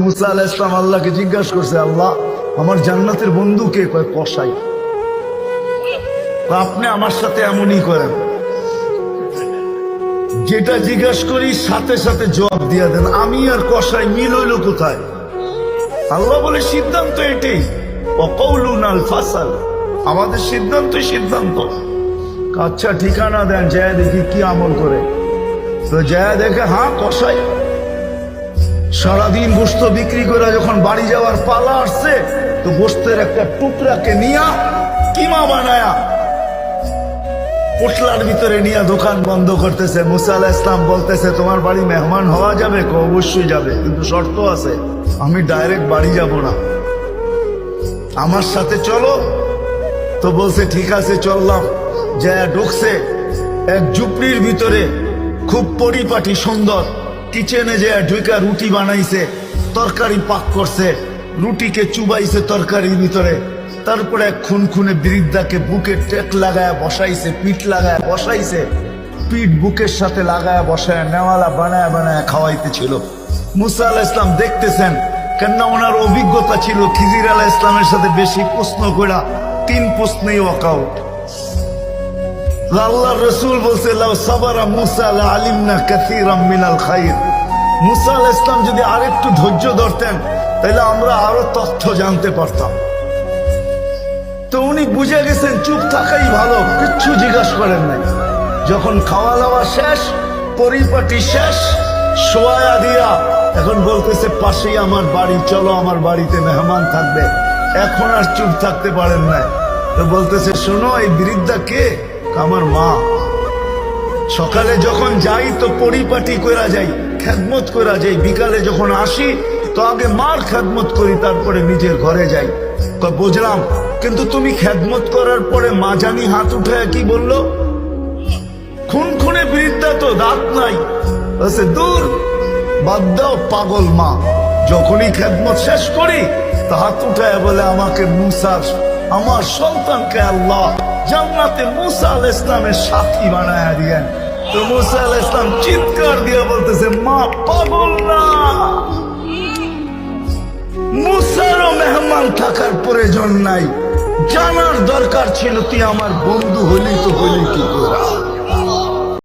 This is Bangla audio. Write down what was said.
মুসা আলাইহিস সালাম আল্লাহকে জিজ্ঞাসা করছে, আল্লাহ আমার জান্নাতের বন্ধু কে? কয় কসাই। আপনি আমার সাথে এমনই করেন, যেটা জিজ্ঞাসা করি সাথে সাথে জবাব দিয়ে দেন। আমি আর কসাই মিল হইল কোথায়? আল্লাহ বলে সিদ্ধান্ত এটাই, ওয়াকাউলুনাল ফাসাল, আমাদের সিদ্ধান্তই সিদ্ধান্ত। আচ্ছা ঠিকানা দেন, যায় দেখি কি আমল করে। তো যায় দেখে হ্যাঁ কসাই। সারাদিন গোস্ত বিক্রি করে যখন বাড়ি যাওয়ার পালা আসছে, তো গোস্তের একটা টুকরাকে নিয়া কিমা বানায়া পোটলার ভিতরে নিয়ে দোকান বন্ধ করতেছে। মুসা আলাইহিস সালাম বলতেছে, তোমার বাড়ি মেহমান হওয়া যাবে? অবশ্যই যাবে, কিন্তু শর্ত আছে, আমি ডাইরেক্ট বাড়ি যাব না, আমার সাথে চলো। তো বলছে ঠিক আছে চললাম। যায় ঢুকছে এক ঝুপড়ির ভিতরে, খুব পরিপাটি সুন্দর। কিচেনে যে ঢুকা রুটি বানাইছে, তরকারি পাক করছে, রুটিকে চুবাইছে তরকারির ভিতরে। তারপরে এক খুনখুনে বৃদ্ধাকে বুকে টেক লাগায় বসাইছে, পিঠ লাগায় বসাইছে, পিঠ বুকের সাথে লাগায় বসায় নেওয়ালা বানায় বানায় খাওয়াইতেছিল। মুসা আলাইহিস সালাম দেখতেছেন, কেননা ওনার অভিজ্ঞতা ছিল খিজির আলাইহিস সালামের সাথে বেশি প্রশ্ন করা, 3 প্রশ্নেই ওয়াকআউট। আল্লাহর রাসূল বলছে, লাউ সাবারা মুসা লা আলিমনা কাসীরাম মিনাল খায়র। মুসা আলাইহিস সালাম যদি আরেকটু ধৈর্য ধরতেন, তাহলে আমরা আরো তথ্য জানতে পারতাম। তো উনি বুঝে গেছেন চুপ থাকাই ভালো, কিচ্ছু জিজ্ঞাসা করেন নাই। যখন খাওয়া দাওয়া শেষ, পরিপাটি শেষ, শোয়া দিয়া এখন বলতেছে, পাশেই আমার বাড়ি, চলো আমার বাড়িতে মেহমান থাকবে। এখন আর চুপ থাকতে পারেন নাই। তো বলতেছে, শোনো এই বৃদ্ধা কে? আমার মা। সকালে যখন যাই তো পরিপাটি কইরা যাই, খেদমত কইরা যাই। বিকালে যখন আসি তো আগে মার খেদমত করি, তারপরে নিজের ঘরে যাই। তো বুঝলাম, কিন্তু তুমি খেদমত করার পরে মা জানি হাত উঠায় কি বললো? খুনখুনে বৃদ্ধা, তো দাঁত নাই। বলছে, দূর বাদ দাও পাগল মা। যখনই খেদমত শেষ করি তো হাত উঠায় বলে, আমাকে মুসা, আমার সন্তানকে আল্লাহ জান্নাতে মুসা আলাইহিস সালামের সাথী বানায়া দিয়েন। তো মুসা আলাইহিস সালাম চিৎকার দিয়ে বলতেছে, মা পাগল না, মুসারও মেহমান থাকার প্রয়োজন নাই। জানার দরকার ছিল তুই আমার বন্ধু হলি, তো হলি কি করে?